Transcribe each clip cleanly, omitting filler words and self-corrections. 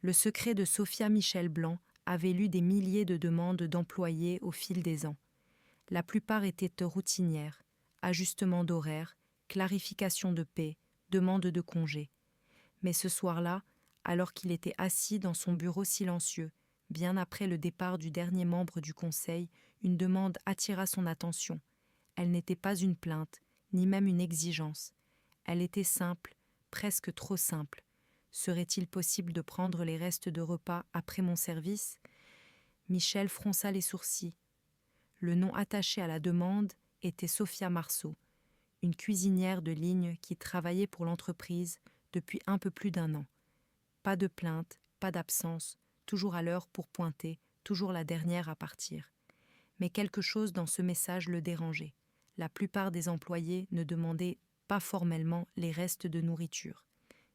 Le secret de Sophia Michel-Blanc avait lu des milliers de demandes d'employés au fil des ans. La plupart étaient routinières, ajustement d'horaires, clarification de paie, demande de congé. Mais ce soir-là, alors qu'il était assis dans son bureau silencieux, bien après le départ du dernier membre du conseil, une demande attira son attention. Elle n'était pas une plainte, ni même une exigence. Elle était simple, presque trop simple. Serait-il possible de prendre les restes de repas après mon service ? Michel fronça les sourcils. Le nom attaché à la demande était Sophia Marceau, une cuisinière de ligne qui travaillait pour l'entreprise depuis un peu plus d'1 an. Pas de plainte, pas d'absence, toujours à l'heure pour pointer, toujours la dernière à partir. Mais quelque chose dans ce message le dérangeait. La plupart des employés ne demandaient pas formellement les restes de nourriture.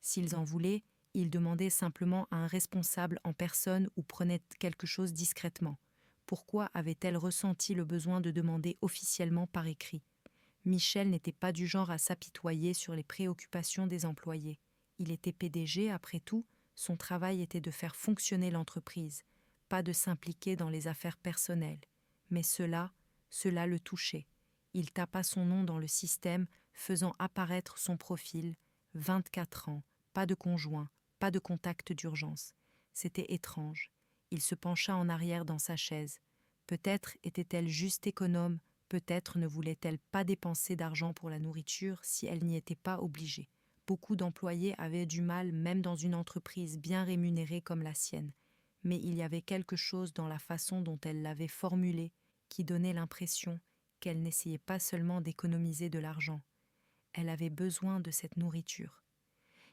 S'ils en voulaient, ils demandaient simplement à un responsable en personne ou prenaient quelque chose discrètement. Pourquoi avait-elle ressenti le besoin de demander officiellement par écrit ? Michel n'était pas du genre à s'apitoyer sur les préoccupations des employés. Il était PDG, après tout, son travail était de faire fonctionner l'entreprise, pas de s'impliquer dans les affaires personnelles. Mais cela le touchait. Il tapa son nom dans le système, faisant apparaître son profil. 24 ans, pas de conjoint, pas de contact d'urgence. C'était étrange. Il se pencha en arrière dans sa chaise. Peut-être était-elle juste économe, peut-être ne voulait-elle pas dépenser d'argent pour la nourriture si elle n'y était pas obligée. Beaucoup d'employés avaient du mal, même dans une entreprise bien rémunérée comme la sienne. Mais il y avait quelque chose dans la façon dont elle l'avait formulé qui donnait l'impression qu'elle n'essayait pas seulement d'économiser de l'argent. Elle avait besoin de cette nourriture.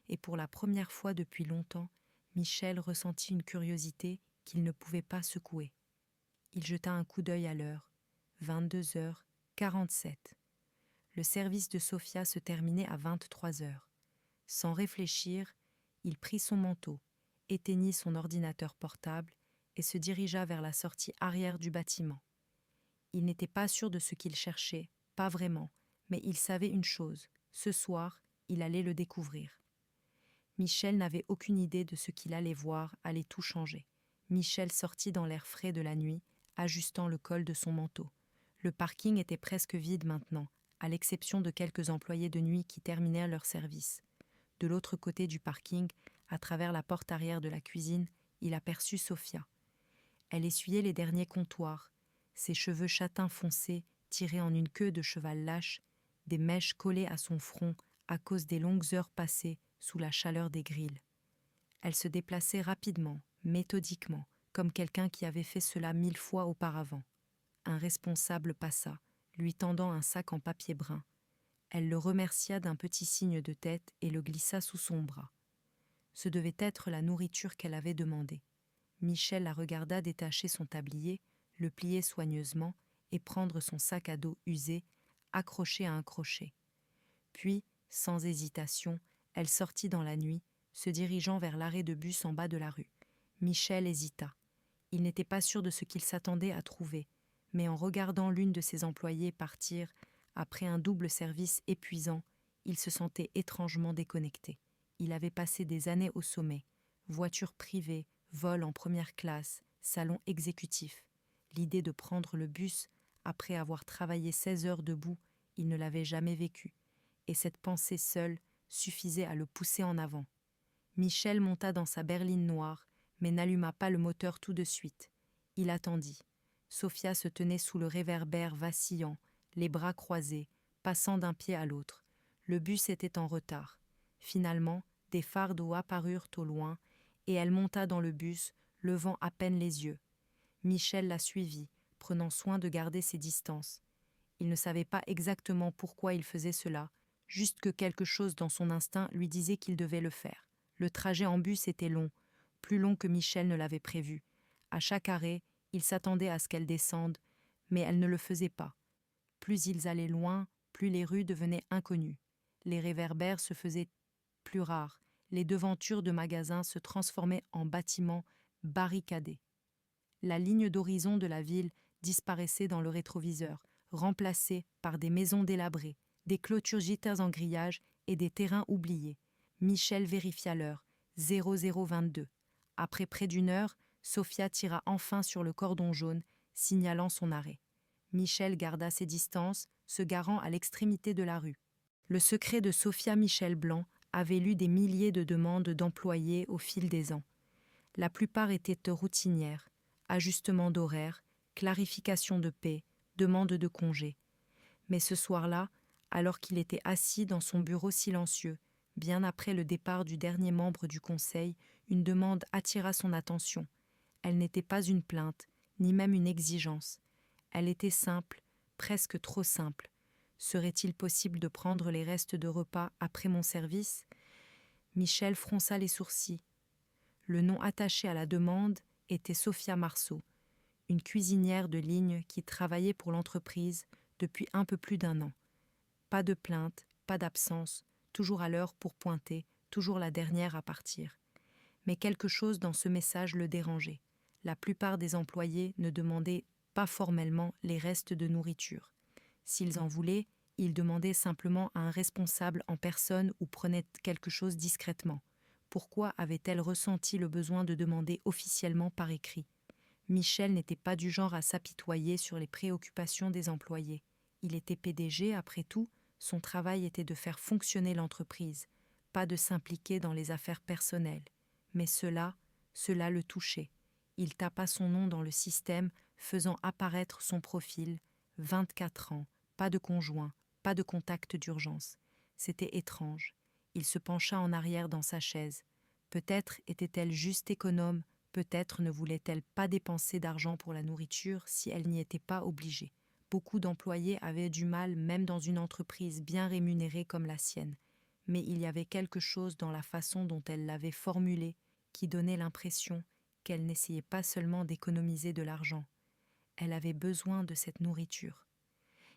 Et pour la première fois depuis longtemps, Michel ressentit une curiosité qu'il ne pouvait pas secouer. Il jeta un coup d'œil à l'heure. 22h47. Le service de Sophia se terminait à 23h. Sans réfléchir, il prit son manteau, éteignit son ordinateur portable et se dirigea vers la sortie arrière du bâtiment. Il n'était pas sûr de ce qu'il cherchait, pas vraiment, mais il savait une chose, ce soir, il allait le découvrir. Michel n'avait aucune idée de ce qu'il allait voir, allait tout changer. Michel sortit dans l'air frais de la nuit, ajustant le col de son manteau. Le parking était presque vide maintenant, à l'exception de quelques employés de nuit qui terminaient leur service. De l'autre côté du parking, à travers la porte arrière de la cuisine, il aperçut Sophia. Elle essuyait les derniers comptoirs, ses cheveux châtains foncés, tirés en une queue de cheval lâche, des mèches collées à son front à cause des longues heures passées sous la chaleur des grilles. Elle se déplaçait rapidement, méthodiquement, comme quelqu'un qui avait fait cela 1000 fois auparavant. Un responsable passa, lui tendant un sac en papier brun. Elle le remercia d'un petit signe de tête et le glissa sous son bras. Ce devait être la nourriture qu'elle avait demandée. Michel la regarda détacher son tablier, le plier soigneusement et prendre son sac à dos usé, accroché à un crochet. Puis, sans hésitation, elle sortit dans la nuit, se dirigeant vers l'arrêt de bus en bas de la rue. Michel hésita. Il n'était pas sûr de ce qu'il s'attendait à trouver, mais en regardant l'une de ses employées partir, après un double service épuisant, il se sentait étrangement déconnecté. Il avait passé des années au sommet, voiture privée, vol en première classe, salon exécutif. L'idée de prendre le bus, après avoir travaillé 16 heures debout, il ne l'avait jamais vécue, et cette pensée seule suffisait à le pousser en avant. Michel monta dans sa berline noire, mais n'alluma pas le moteur tout de suite. Il attendit. Sophia se tenait sous le réverbère vacillant, les bras croisés, passant d'un pied à l'autre. Le bus était en retard. Finalement, des phares d'eau apparurent au loin, et elle monta dans le bus, levant à peine les yeux. Michel la suivit, prenant soin de garder ses distances. Il ne savait pas exactement pourquoi il faisait cela, juste que quelque chose dans son instinct lui disait qu'il devait le faire. Le trajet en bus était long, plus long que Michel ne l'avait prévu. À chaque arrêt, il s'attendait à ce qu'elle descende, mais elle ne le faisait pas. Plus ils allaient loin, plus les rues devenaient inconnues. Les réverbères se faisaient plus rares, les devantures de magasins se transformaient en bâtiments barricadés. La ligne d'horizon de la ville disparaissait dans le rétroviseur, remplacée par des maisons délabrées, des clôtures gîteuses en grillage et des terrains oubliés. Michel vérifia l'heure, 0022. Après près d'une heure, Sophia tira enfin sur le cordon jaune, signalant son arrêt. Michel garda ses distances, se garant à l'extrémité de la rue. Le secret de Sophia Michel Blanc avait lu des milliers de demandes d'employés au fil des ans. La plupart étaient routinières, ajustement d'horaires, clarification de paie, demande de congé. Mais ce soir-là, alors qu'il était assis dans son bureau silencieux, bien après le départ du dernier membre du conseil, une demande attira son attention. Elle n'était pas une plainte, ni même une exigence. Elle était simple, presque trop simple. Serait-il possible de prendre les restes de repas après mon service ? Michel fronça les sourcils. Le nom attaché à la demande était Sophia Marceau, une cuisinière de ligne qui travaillait pour l'entreprise depuis un peu plus d'1 an. Pas de plainte, pas d'absence, toujours à l'heure pour pointer, toujours la dernière à partir. Mais quelque chose dans ce message le dérangeait. La plupart des employés ne demandaient pas formellement les restes de nourriture. S'ils en voulaient, ils demandaient simplement à un responsable en personne ou prenaient quelque chose discrètement. Pourquoi avait-elle ressenti le besoin de demander officiellement par écrit ? Michel n'était pas du genre à s'apitoyer sur les préoccupations des employés. Il était PDG, après tout, son travail était de faire fonctionner l'entreprise, pas de s'impliquer dans les affaires personnelles. Mais cela le touchait. Il tapa son nom dans le système, faisant apparaître son profil, 24 ans, pas de conjoint, pas de contact d'urgence. C'était étrange. Il se pencha en arrière dans sa chaise. Peut-être était-elle juste économe, peut-être ne voulait-elle pas dépenser d'argent pour la nourriture si elle n'y était pas obligée. Beaucoup d'employés avaient du mal, même dans une entreprise bien rémunérée comme la sienne. Mais il y avait quelque chose dans la façon dont elle l'avait formulé qui donnait l'impression qu'elle n'essayait pas seulement d'économiser de l'argent. Elle avait besoin de cette nourriture.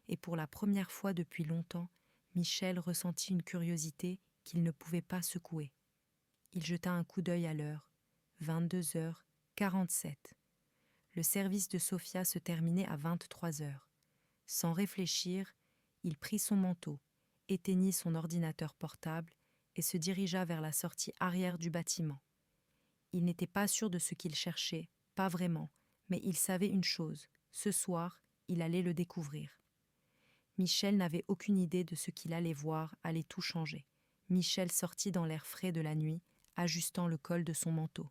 Et pour la première fois depuis longtemps, Michel ressentit une curiosité qu'il ne pouvait pas secouer. Il jeta un coup d'œil à l'heure. 22h47. Le service de Sophia se terminait à 23h. Sans réfléchir, il prit son manteau, éteignit son ordinateur portable et se dirigea vers la sortie arrière du bâtiment. Il n'était pas sûr de ce qu'il cherchait, pas vraiment, mais il savait une chose, ce soir, il allait le découvrir. Michel n'avait aucune idée de ce qu'il allait voir, allait tout changer. Michel sortit dans l'air frais de la nuit, ajustant le col de son manteau.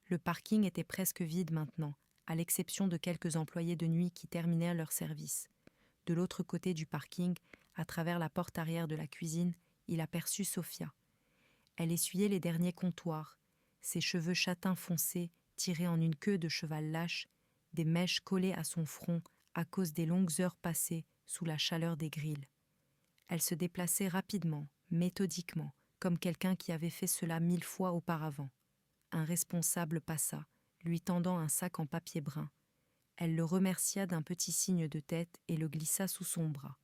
Le parking était presque vide maintenant, à l'exception de quelques employés de nuit qui terminaient leur service. De l'autre côté du parking, à travers la porte arrière de la cuisine, il aperçut Sophia. Elle essuyait les derniers comptoirs, ses cheveux châtains foncés, tirés en une queue de cheval lâche, des mèches collées à son front à cause des longues heures passées sous la chaleur des grilles. Elle se déplaçait rapidement, méthodiquement, comme quelqu'un qui avait fait cela 1000 fois auparavant. Un responsable passa, lui tendant un sac en papier brun. Elle le remercia d'un petit signe de tête et le glissa sous son bras.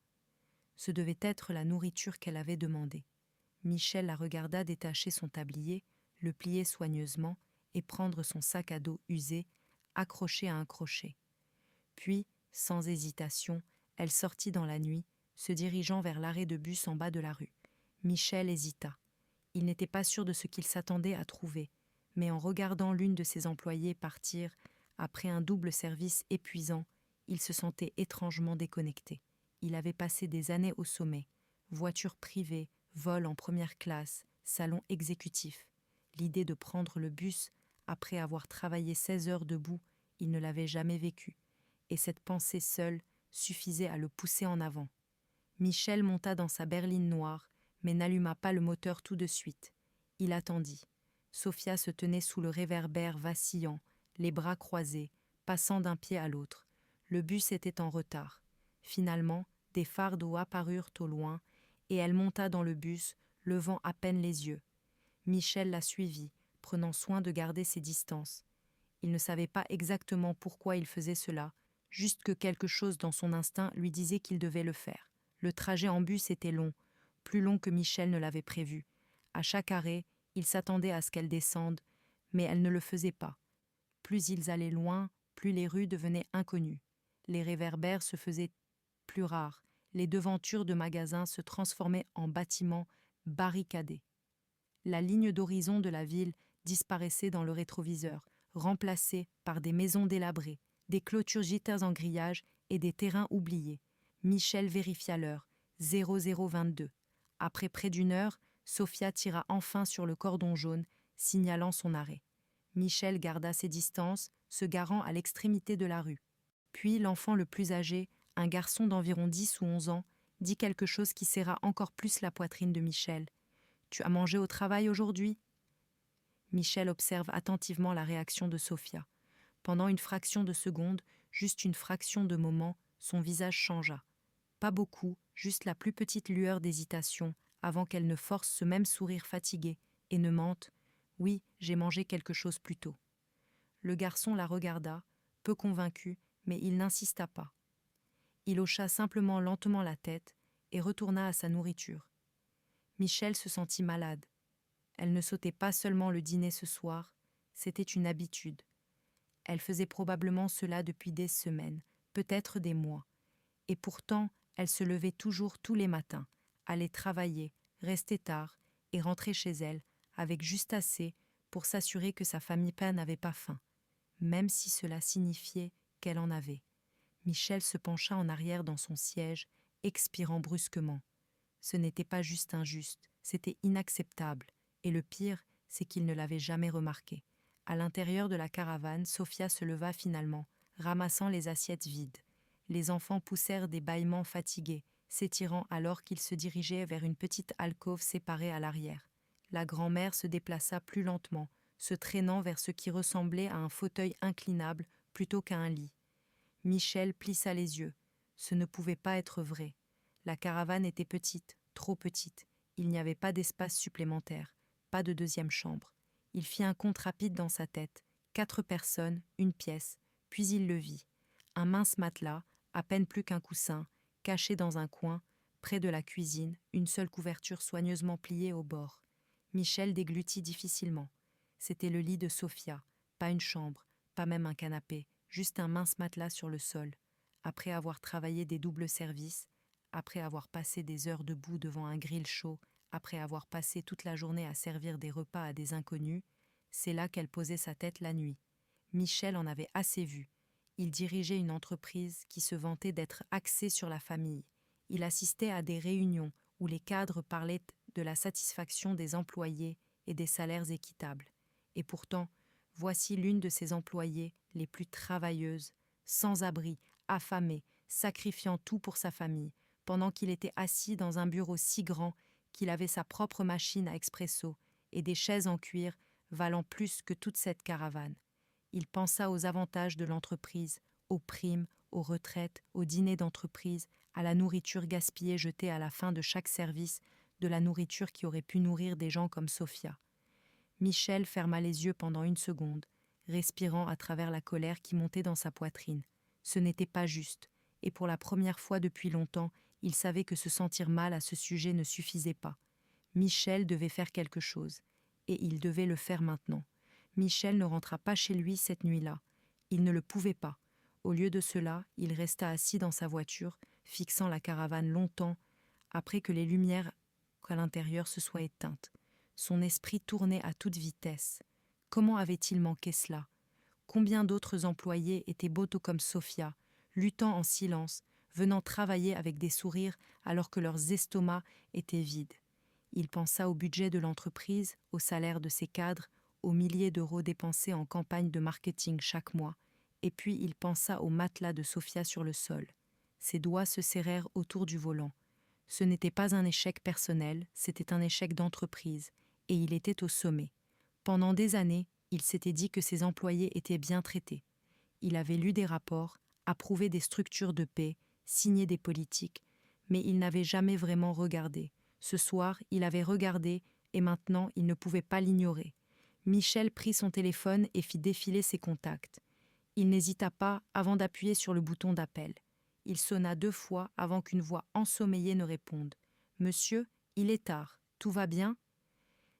Ce devait être la nourriture qu'elle avait demandée. Michel la regarda détacher son tablier, le plier soigneusement et prendre son sac à dos usé, accroché à un crochet. Puis, sans hésitation, elle sortit dans la nuit, se dirigeant vers l'arrêt de bus en bas de la rue. Michel hésita. Il n'était pas sûr de ce qu'il s'attendait à trouver, mais en regardant l'une de ses employées partir, après un double service épuisant, il se sentait étrangement déconnecté. Il avait passé des années au sommet, voiture privée, vol en première classe, salon exécutif. L'idée de prendre le bus, après avoir travaillé 16 heures debout, il ne l'avait jamais vécue, et cette pensée seule suffisait à le pousser en avant. Michel monta dans sa berline noire, mais n'alluma pas le moteur tout de suite. Il attendit. Sophia se tenait sous le réverbère vacillant, les bras croisés, passant d'un pied à l'autre. Le bus était en retard. Finalement, des phares d'eau apparurent au loin, et elle monta dans le bus, levant à peine les yeux. Michel la suivit, prenant soin de garder ses distances. Il ne savait pas exactement pourquoi il faisait cela, juste que quelque chose dans son instinct lui disait qu'il devait le faire. Le trajet en bus était long, plus long que Michel ne l'avait prévu. À chaque arrêt, il s'attendait à ce qu'elle descende, mais elle ne le faisait pas. Plus ils allaient loin, plus les rues devenaient inconnues. Les réverbères se faisaient plus rares, les devantures de magasins se transformaient en bâtiments barricadés. La ligne d'horizon de la ville disparaissaient dans le rétroviseur, remplacés par des maisons délabrées, des clôtures gîteuses en grillage et des terrains oubliés. Michel vérifia l'heure, 0022. Après près d'une heure, Sophia tira enfin sur le cordon jaune, signalant son arrêt. Michel garda ses distances, se garant à l'extrémité de la rue. Puis l'enfant le plus âgé, un garçon d'environ 10 ou 11 ans, dit quelque chose qui serra encore plus la poitrine de Michel. « Tu as mangé au travail aujourd'hui ?» Michel observe attentivement la réaction de Sophia. Pendant une fraction de seconde, juste une fraction de moment, son visage changea. Pas beaucoup, juste la plus petite lueur d'hésitation, avant qu'elle ne force ce même sourire fatigué et ne mente « Oui, j'ai mangé quelque chose plus tôt. » Le garçon la regarda, peu convaincu, mais il n'insista pas. Il hocha simplement lentement la tête et retourna à sa nourriture. Michel se sentit malade. Elle ne sautait pas seulement le dîner ce soir, c'était une habitude. Elle faisait probablement cela depuis des semaines, peut-être des mois. Et pourtant, elle se levait toujours tous les matins, allait travailler, restait tard et rentrait chez elle avec juste assez pour s'assurer que sa famille n'avait pas faim, même si cela signifiait qu'elle en avait. Michel se pencha en arrière dans son siège, expirant brusquement. Ce n'était pas juste injuste, c'était inacceptable, et le pire, c'est qu'il ne l'avait jamais remarqué. À l'intérieur de la caravane, Sophia se leva finalement, ramassant les assiettes vides. Les enfants poussèrent des bâillements fatigués, s'étirant alors qu'ils se dirigeaient vers une petite alcôve séparée à l'arrière. La grand-mère se déplaça plus lentement, se traînant vers ce qui ressemblait à un fauteuil inclinable plutôt qu'à un lit. Michel plissa les yeux. Ce ne pouvait pas être vrai. La caravane était petite, trop petite. Il n'y avait pas d'espace supplémentaire, pas de deuxième chambre. Il fit un compte rapide dans sa tête. 4 personnes, une pièce, puis il le vit. Un mince matelas, à peine plus qu'un coussin, caché dans un coin, près de la cuisine, une seule couverture soigneusement pliée au bord. Michel déglutit difficilement. C'était le lit de Sophia, pas une chambre, pas même un canapé, juste un mince matelas sur le sol. Après avoir travaillé des doubles services, après avoir passé des heures debout devant un grill chaud, après avoir passé toute la journée à servir des repas à des inconnus, c'est là qu'elle posait sa tête la nuit. Michel en avait assez vu. Il dirigeait une entreprise qui se vantait d'être axée sur la famille. Il assistait à des réunions où les cadres parlaient de la satisfaction des employés et des salaires équitables. Et pourtant, voici l'une de ses employées les plus travailleuses, sans abri, affamée, sacrifiant tout pour sa famille, pendant qu'il était assis dans un bureau si grand qu'il avait sa propre machine à expresso et des chaises en cuir valant plus que toute cette caravane. Il pensa aux avantages de l'entreprise, aux primes, aux retraites, aux dîners d'entreprise, à la nourriture gaspillée jetée à la fin de chaque service, de la nourriture qui aurait pu nourrir des gens comme Sophia. Michel ferma les yeux pendant une seconde, respirant à travers la colère qui montait dans sa poitrine. Ce n'était pas juste, et pour la première fois depuis longtemps, il savait que se sentir mal à ce sujet ne suffisait pas. Michel devait faire quelque chose, et il devait le faire maintenant. Michel ne rentra pas chez lui cette nuit-là. Il ne le pouvait pas. Au lieu de cela, il resta assis dans sa voiture, fixant la caravane longtemps, après que les lumières à l'intérieur se soient éteintes. Son esprit tournait à toute vitesse. Comment avait-il manqué cela ? Combien d'autres employés étaient beaux comme Sophia, luttant en silence, venant travailler avec des sourires alors que leurs estomacs étaient vides. Il pensa au budget de l'entreprise, au salaire de ses cadres, aux milliers d'euros dépensés en campagne de marketing chaque mois, et puis il pensa au matelas de Sophia sur le sol. Ses doigts se serrèrent autour du volant. Ce n'était pas un échec personnel, c'était un échec d'entreprise, et il était au sommet. Pendant des années, il s'était dit que ses employés étaient bien traités. Il avait lu des rapports, approuvé des structures de paix, signé des politiques, mais il n'avait jamais vraiment regardé. Ce soir, il avait regardé, et maintenant, il ne pouvait pas l'ignorer. Michel prit son téléphone et fit défiler ses contacts. Il n'hésita pas avant d'appuyer sur le bouton d'appel. Il sonna 2 fois avant qu'une voix ensommeillée ne réponde. « Monsieur, il est tard. Tout va bien ?»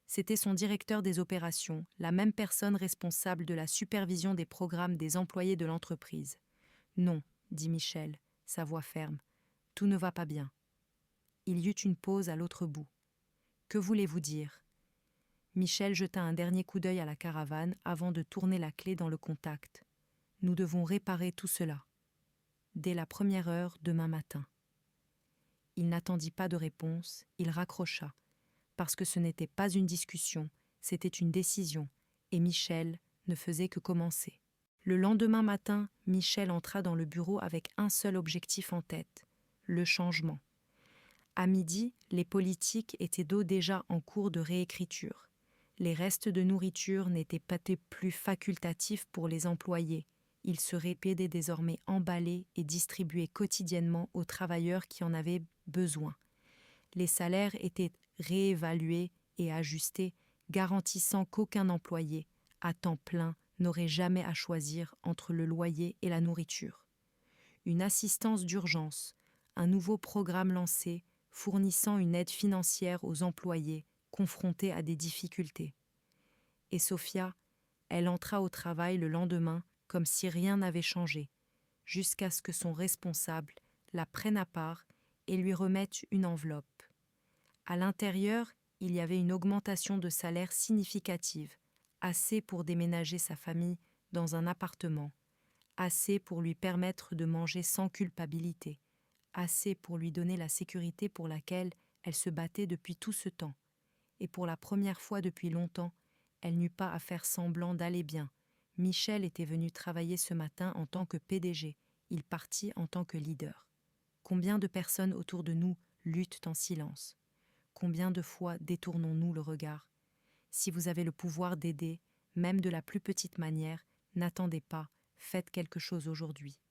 C'était son directeur des opérations, la même personne responsable de la supervision des programmes des employés de l'entreprise. « Non, » dit Michel, sa voix ferme. « Tout ne va pas bien. » Il y eut une pause à l'autre bout. « Que voulez-vous dire » Michel jeta un dernier coup d'œil à la caravane avant de tourner la clé dans le contact. Nous devons réparer tout cela. Dès la première heure demain matin. Il n'attendit pas de réponse, il raccrocha, parce que ce n'était pas une discussion, c'était une décision, et Michel ne faisait que commencer. Le lendemain matin, Michel entra dans le bureau avec un seul objectif en tête, le changement. À midi, les politiques étaient déjà en cours de réécriture. Les restes de nourriture n'étaient pas plus facultatifs pour les employés. Ils seraient désormais emballés et distribués quotidiennement aux travailleurs qui en avaient besoin. Les salaires étaient réévalués et ajustés, garantissant qu'aucun employé, à temps plein, n'aurait jamais à choisir entre le loyer et la nourriture. Une assistance d'urgence, un nouveau programme lancé, fournissant une aide financière aux employés confrontés à des difficultés. Et Sophia, elle entra au travail le lendemain comme si rien n'avait changé, jusqu'à ce que son responsable la prenne à part et lui remette une enveloppe. À l'intérieur, il y avait une augmentation de salaire significative, assez pour déménager sa famille dans un appartement, assez pour lui permettre de manger sans culpabilité, assez pour lui donner la sécurité pour laquelle elle se battait depuis tout ce temps. Et pour la première fois depuis longtemps, elle n'eut pas à faire semblant d'aller bien. Michel était venu travailler ce matin en tant que PDG, il partit en tant que leader. Combien de personnes autour de nous luttent en silence? Combien de fois détournons-nous le regard? Si vous avez le pouvoir d'aider, même de la plus petite manière, n'attendez pas, faites quelque chose aujourd'hui.